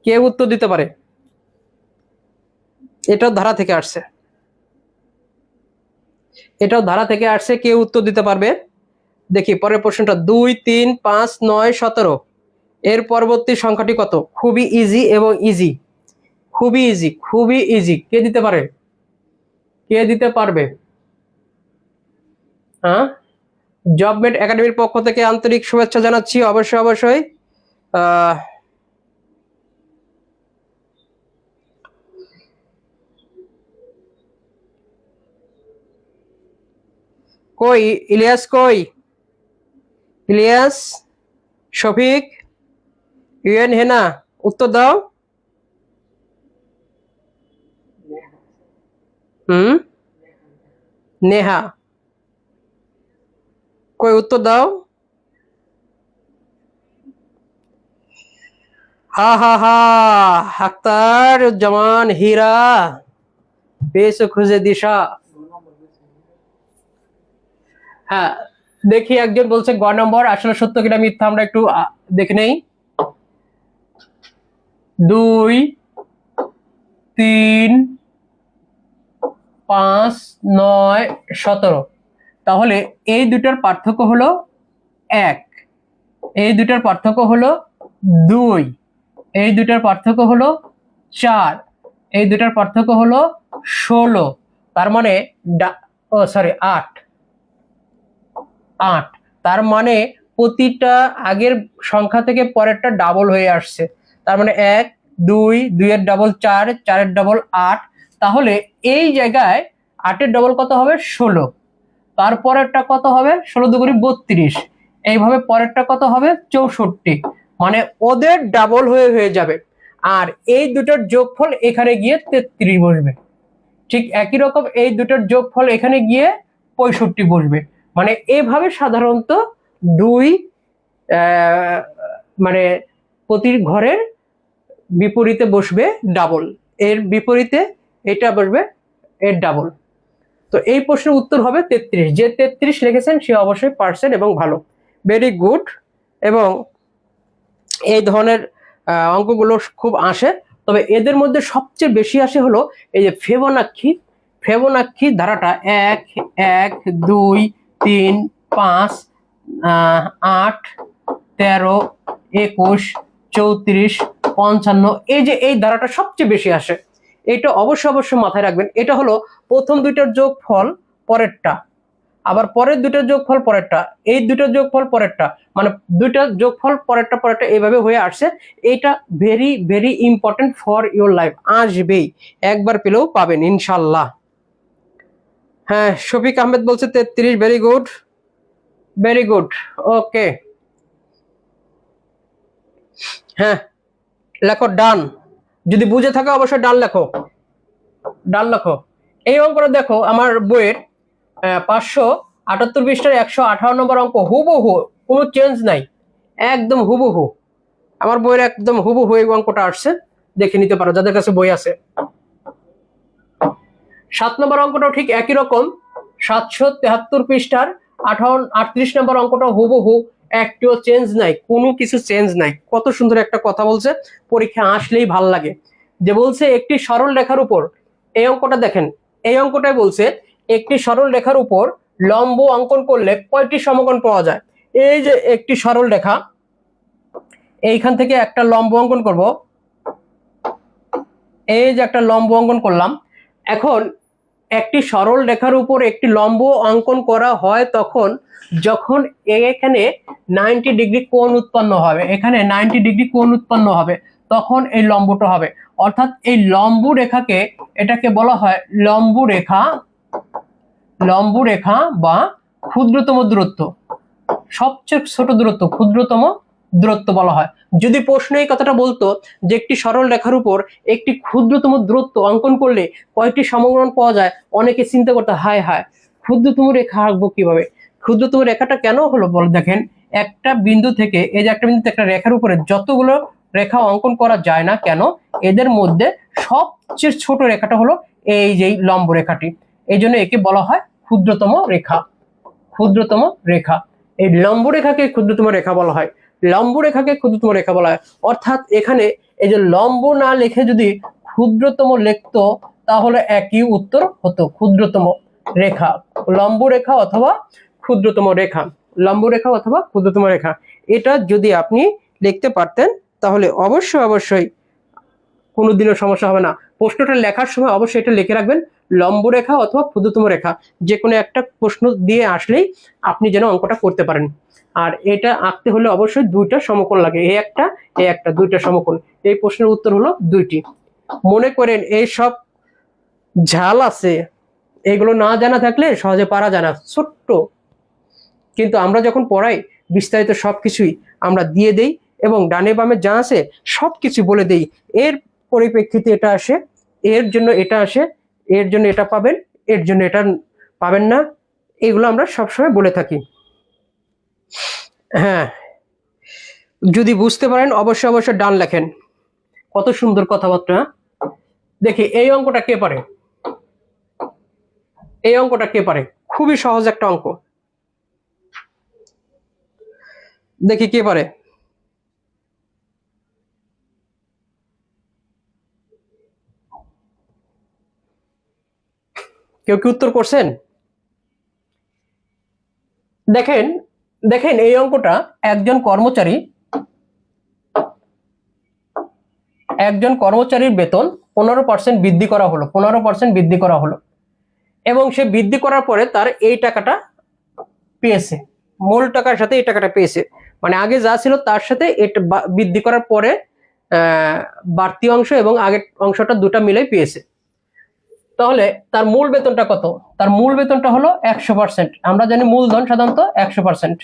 কে উত্তর দিতে পারে। এটাও ধারা থেকে আসছে, এটাও ধারা থেকে আসছে, কে উত্তর দিতে পারবে? দেখি পরের প্রশ্নটা, 2 3 5 9 17, এর পরবর্তী সংখ্যাটি কত? খুবই ইজি এবং ইজি, খুবই ইজি, খুবই ইজি। কে দিতে পারে? কে দিতে পারবে? হ্যাঁ, জবমেট একাডেমির পক্ষ থেকে আন্তরিক শুভেচ্ছা জানাচ্ছি। অবশ্যই অবশ্যই কই ইলিয়াস, কই ইলিয়াস, শফিক, ইউএন হেনা, উত্তর দাও। নেহা, কই উত্তর দাও। হা হা হা, আক্তার জামান হীরা, পেয়েছো খুঁজে দিশা। হ্যাঁ, দেখি একজন বলছে গ নম্বর, আসলে সত্য কিনা মিথ্যা আমরা একটু দেখে নেই। 2, 3, 5, 9, 17। তাহলে এই দুটার পার্থক্য হলো 1, এই দুটার পার্থক্য হলো 2, এই দুটার পার্থক্য হলো 4, এই দুটার পার্থক্য হলো 16। তার মানে 8। তার মানে প্রতিটা আগের সংখ্যা থেকে পরেরটা ডাবল হয়ে আসছে। তার মানে 1, 2, 2 এর ডাবল 4, 4 এর ডাবল 8। তাহলে এই জায়গায় 8 এর ডাবল কত হবে? 16। তারপরেরটা কত হবে? 16 দুগুণে 32। এইভাবে পরেরটা কত হবে? 64। মানে ওদের ডাবল হয়ে যাবে। আর এই দুটোর যোগফল এখানে গিয়ে 33 বসবে। ঠিক একই রকম এই দুটোর যোগফল এখানে গিয়ে 65 বসবে। মানে এভাবে সাধারণত দুই মানে প্রতি ঘরের বিপরীতে বসবে ডাবল, এর বিপরীতে এটা বসবে এর ডাবল। তো এই প্রশ্নের উত্তর হবে 33। যে 33 লিখেছেন সে অবশ্যই পারছেন এবং ভালো, ভেরি গুড। এবং এই ধরনের অঙ্কগুলো খুব আসে, তবে এদের মধ্যে সবচেয়ে বেশি আসে হলো এই যে ফেবোনাক্সি ধারাটা 1, 1, 2, 3, 5, 8, 13, 21, 34, 55, এই যে এই ধারাটা সবচেয়ে বেশি আসে। এটা অবশ্যই মাথায় রাখবেন। এটা হলো প্রথম দুইটার যোগফল পরেরটা, আবার পরের দুইটার যোগফল পরেরটা, এই দুইটার যোগফল পরেরটা, মানে দুইটার যোগফল পরেরটা এইভাবে হয়ে আসছে। এটা very important for your life, আসবেই, একবার পেলেও পাবেন ইনশাল্লাহ। হ্যাঁ, শফিক আহমেদ বলছে 33, ভেরি গুড, ওকে। হ্যাঁ, লেখো ডান। যদি বুঝে থাকো অবশ্যই ডান লেখো। এই অঙ্কটা দেখো আমার বইয়ের 578 পৃষ্ঠার 158 নম্বর অঙ্ক, হুবহু, কোনো চেঞ্জ নাই, একদম হুবহু আমার বইয়ের একদম হুবহু এই অঙ্কটা আসছে, দেখে নিতে পারো যাদের কাছে বই আছে। 7 নম্বর অঙ্কটাও ঠিক একই রকম, 773 পৃষ্ঠার 38 নম্বর অঙ্কটা হুবহু, একটিও চেঞ্জ নাই, কোনো কিছু চেঞ্জ নাই। কত সুন্দর একটা কথা বলছে, পরীক্ষা আসলেই ভাল লাগে। যে বলছে একটি সরল রেখার উপর, এই অঙ্কটা দেখেন, এই অঙ্কটাই বলছে একটি সরল রেখার উপর লম্ব অঙ্কন করলে কয়টি সমকোণ পাওয়া যায়। এই যে একটি সরল রেখা, এইখান থেকে একটা লম্ব অঙ্কন করব, এই যে একটা লম্ব অঙ্কন করলাম। এখন একটি সরল রেখার উপর একটি লম্ব অঙ্কন করা হয় তখন যখন এখানে 90 ডিগ্রি কোণ উৎপন্ন হবে, এখানে 90 ডিগ্রি কোণ উৎপন্ন হবে, তখন এই লম্বটা হবে। অর্থাৎ এই লম্ব রেখাকে, এটাকে বলা হয় লম্ব রেখা বা ক্ষুদ্রতম দূরত্ব, সবচেয়ে ছোট দূরত্ব, ক্ষুদ্রতম দূরত্ব বলা হয়। যদি প্রশ্নে এই কথাটা বলতো যে একটি সরল রেখার উপর একটি ক্ষুদ্রতম দূরত্ব অঙ্কন করলে কয়টি সমকোণ পাওয়া যায়, অনেকে চিন্তা করতে হায় ক্ষুদ্রতম রেখা আঁকবো কিভাবে। ক্ষুদ্রতম রেখাটা কেন হলো বল, দেখেন একটা বিন্দু থেকে, এই যে একটা বিন্দুতে একটা রেখার উপরে যতগুলো রেখা অঙ্কন করা যায় না কেন, এদের মধ্যে সবচেয়ে ছোট রেখাটা হলো এই যে লম্ব রেখাটি, এই জন্য একে বলা হয় ক্ষুদ্রতম রেখা। এই লম্ব রেখাকে ক্ষুদ্রতম রেখা বলা হয়, অর্থাৎ এখানে এই যে লম্ব না লিখে যদি ক্ষুদ্রতম লিখতো তাহলে একই উত্তর হতো, ক্ষুদ্রতম রেখা, লম্ব রেখা অথবা ক্ষুদ্রতম রেখা, এটা যদি আপনি লিখতে পারতেন তাহলে অবশ্যই কোনোদিনও সমস্যা হবে না। প্রশ্নটা লেখার সময় অবশ্যই এটা লিখে রাখবেন, লম্ব রেখা অথবা ক্ষুদ্রতম রেখা, যে কোনো একটা প্রশ্ন দিয়ে আসলেই আপনি যেন অঙ্কটা করতে পারেন। আর এটা আঁকতে হলে অবশ্যই দুইটা সমকোণ লাগে, এই একটা দুইটা সমকোণ। এই প্রশ্নের উত্তর হলো 2টি। মনে করেন এই সব ঝাল আছে, এগুলো না জানা থাকলে সহজে পারা যায় না, ছোট্ট। কিন্তু আমরা যখন পড়াই বিস্তারিত সবকিছুই আমরা দিয়ে দেই এবং ডানে বামে যা আছে সবকিছু বলে দেই। এর পরিপ্রেক্ষিতে এটা আসে, এর জন্য এটা আসে, এর জন্য এটা পাবেন, এর জন্য এটা পাবেন না, এগুলো আমরা সবসময় বলে থাকি। হ্যাঁ, যদি বুঝতে পারেন অবশ্যই অবশ্যই ডান লেখেন। কত সুন্দর কথাবার্তা। দেখি এই অঙ্কটা কে পারে, এই অঙ্কটা কে পারে? খুবই সহজ একটা অঙ্ক, দেখি কে পারে। কেউ কি উত্তর করছেন? দেখেন দেখেন এই অঙ্কটা একজন কর্মচারীর বেতন 15% বৃদ্ধি করা হলো, 15% বৃদ্ধি করা হলো এবং সে বৃদ্ধি করার পরে তার এই টাকাটা পেয়েছে, মূল টাকার সাথে এই টাকাটা পেয়েছে, মানে আগে যা ছিল তার সাথে এটা বৃদ্ধি করার পরে বাড়তি অংশ এবং আগের অংশটা দুটা মিলে পেয়েছে। তাহলে তার মূল বেতনটা কত? তার মূল বেতনটা হলো 100%। আমরা জানি মূলধন সাধারণত 100%।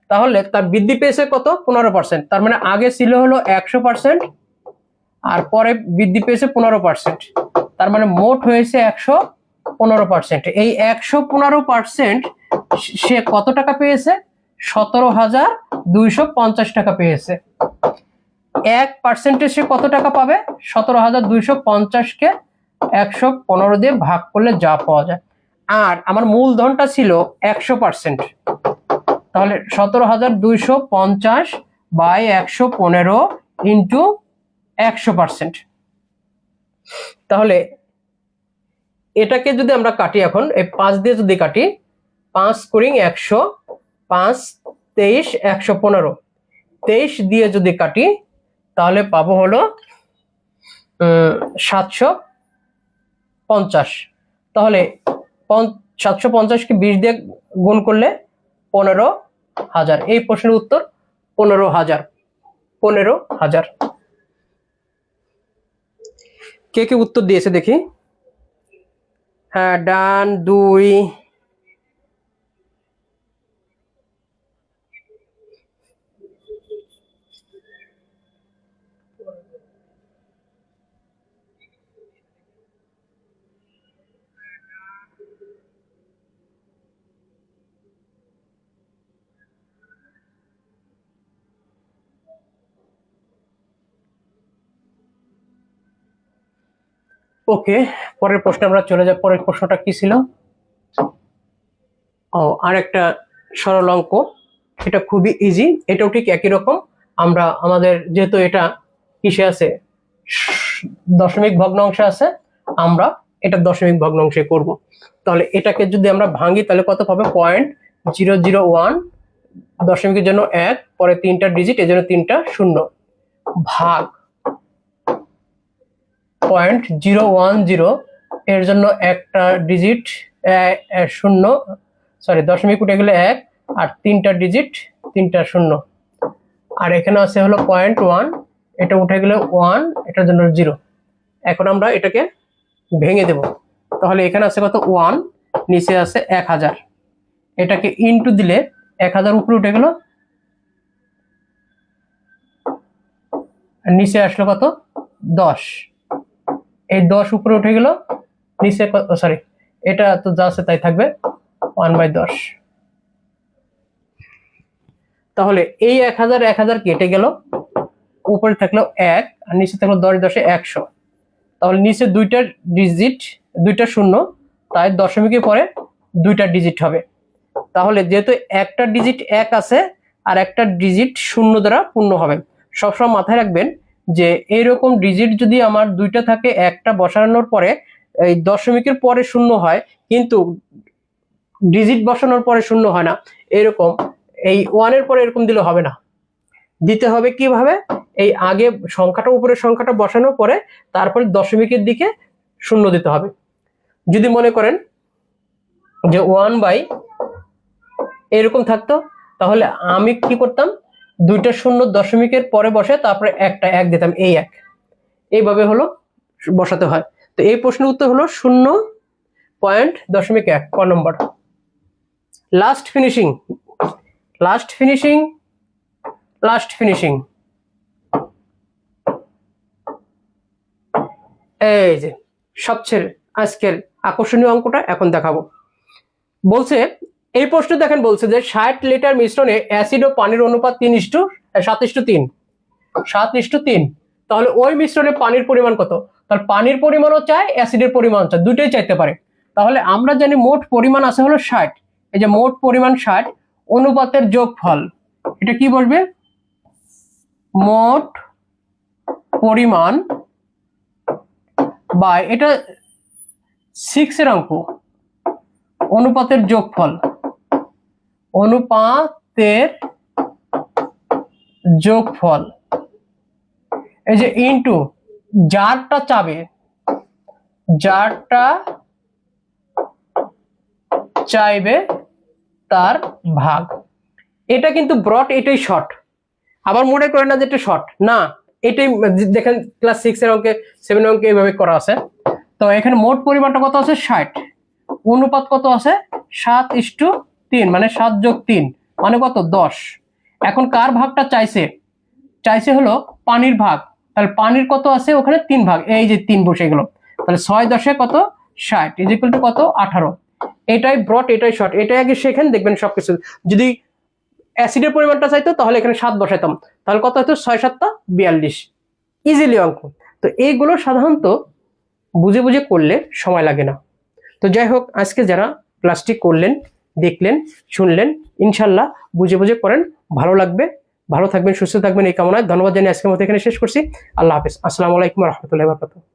তাহলে তার বৃদ্ধি পেয়েছে কত? 15%। তার মানে আগে ছিল হলো 100% আর পরে বৃদ্ধি পেয়েছে 15%। তার মানে মোট হয়েছে 115%। এই 115% সে কত টাকা পেয়েছে? 17,250 টাকা পেয়েছে। 1% সে কত টাকা পাবে? 17,250-কে 115 দিয়ে ভাগ করলে যা পাওয়া যায়। আর আমার মূলধনটা ছিল 100%, তাহলে 17,250 বাই 115 ইন্টু 100%। তাহলে এটাকে যদি আমরা কাটি, এখন এই 5 দিয়ে যদি কাটি, 5 কুড়ি 100, 5 23 115, 23 দিয়ে যদি কাটি তাহলে পাবো হলো 750। তাহলে 750-কে 20 দিয়ে গুণ করলে 15,000। এই প্রশ্নের উত্তর 15,000। 15,000। কে কে উত্তর দিয়েছে দেখি। হ্যাঁ, ডান 2। ওকে, পরের প্রশ্নে আমরা চলে যাই। পরের প্রশ্নটা কি ছিল? ও, আরেকটা সরল অঙ্ক, এটা খুবই ইজি, এটাও ঠিক একই রকম। আমরা আমাদের যেহেতু এটা কিসে আছে, দশমিক ভগ্নাংশে আছে, আমরা এটা দশমিক ভগ্নাংশে করব। তাহলে এটাকে যদি আমরা ভাঙি তাহলে কত পাবে? 0.001, দশমিকের জন্য 1, পরে 3টা ডিজিট, এর জন্য 3টা শূন্য, ভাগ 0.010, এর জন্য একটা ডিজিট শূন্য, সরি দশমিক উঠে গেলে 1 আর 3টা ডিজিট, 3টা শূন্য, আর এখানে আছে হলো 0.1, এটা উঠে গেলে 1, এটার জন্য 0। এখন আমরা এটাকে ভেঙে দেব। তাহলে এখানে আছে কত? 1, নিচে আছে 1000, এটাকে ইনটু দিলে 1000 উপরে উঠে গেল, আর নিচে আসলো কত? 10। এই 10 উপরে উঠে গেল, নিচে সরি এটা তো যা আছে তাই থাকবে, 1/10। তাহলে এই 1000 কেটে গেল, উপরে থাকলো 1 আর নিচে থাকলো 10 10 100। তাহলে নিচে দুইটা ডিজিট, দুইটা শূন্য, তাই দশমিকের পরে দুইটা ডিজিট হবে। তাহলে যেহেতু একটা ডিজিট 1 আছে আর একটা ডিজিট শূন্য দ্বারা পূর্ণ হবে, সবসময় মাথায় রাখবেন যে এইরকম ডিজিট যদি আমার দুইটা থাকে, একটা বসানোর পরে এই দশমিকের পরে শূন্য হয় কিন্তু ডিজিট বসানোর পরে শূন্য হয় না, এরকম এই 1-এর পরে এরকম দিলে হবে না। দিতে হবে কিভাবে? এই আগে সংখ্যাটা, উপরে সংখ্যাটা বসানোর পরে তারপরে দশমিকের দিকে শূন্য দিতে হবে। যদি মনে করেন যে 1 এরকম থাকতো, তাহলে আমি কি করতাম? দুইটা শূন্য দশমিকের পরে বসে তারপরে একটা 1 দিতাম, এই 1, এইভাবে হলো বসাতে হয়। তো এই প্রশ্নের উত্তর হলো 0 0.1 ক নম্বর। Last finishing, last finishing, last finishing, এই যে সবচেয়ে আজকের আকর্ষণীয় অঙ্কটা এখন দেখাবো। বলছে এই প্রশ্ন দেখেন, বলছে যে 60 লিটার মিশ্রণে অ্যাসিড ও পানির অনুপাত 7:3, 7:3। তাহলে ওই মিশ্রণে পানির পরিমাণ কত? তাহলে পানির পরিমাণও চাই, অ্যাসিডের পরিমাণ চাই, দুটোই চাইতে পারে। তাহলে আমরা জানি মোট পরিমাণ আছে হলো 60, এই যে মোট পরিমাণ 60, অনুপাতের যোগফল, এটা কি বলবে? মোট পরিমাণ বাই, এটা 6 এর অঙ্ক, অনুপাতের যোগফল, অনুপাতের যোগফল, এই যে ইনটু যারটা চাবে, যারটা চাইবে তার ভাগ। এটা কিন্তু ব্রড, এটাই শর্ট। আবার মনে করেন না যে এটা শর্ট, না, এটাই দেখেন ক্লাস 6 এর অঙ্কে, 7 এর অঙ্কে এইভাবে করা আছে। তো এখানে মোট পরিমাণটা কত আছে? 60, অনুপাত কত আছে? 7:3, মানে 7 যোগ 3 মানে কত? 10। এখন কার ভাগটা চাইছে? চাইছে হলো পানির ভাগ। তাহলে পানির কত আছে ওখানে? 3 ভাগ, এই যে 3 বসে গেল। তাহলে 6 10 কত? 60 ইজ ইকুয়াল টু কত? 18। এটাই ব্রড, এটাই শর্ট, এটাই আগে শেখেন, দেখবেন সবকিছু। যদি অ্যাসিডের পরিমাণটা চাইতো তাহলে এখানে 7 বসাইতাম, তাহলে কত হতো? 6 7 42, ইজিলি অঙ্ক। তো এইগুলো সাধারণত বুঝে বুঝে করলে সময় লাগে না। তো যাই হোক, আজকে যারা ক্লাসটি করলেন, দেখলেন, শুনলেন, ইনশাল্লাহ বুঝে বুঝে করেন, ভালো লাগবে। ভালো থাকবেন, সুস্থ থাকবেন, এই কামনায় ধন্যবাদ জানিয়ে আজকের মতো এখানে শেষ করছি। আল্লাহ হাফেজ, আসসালামু আলাইকুম রহমতুল্লাহি ওয়া বারাকাতুহু।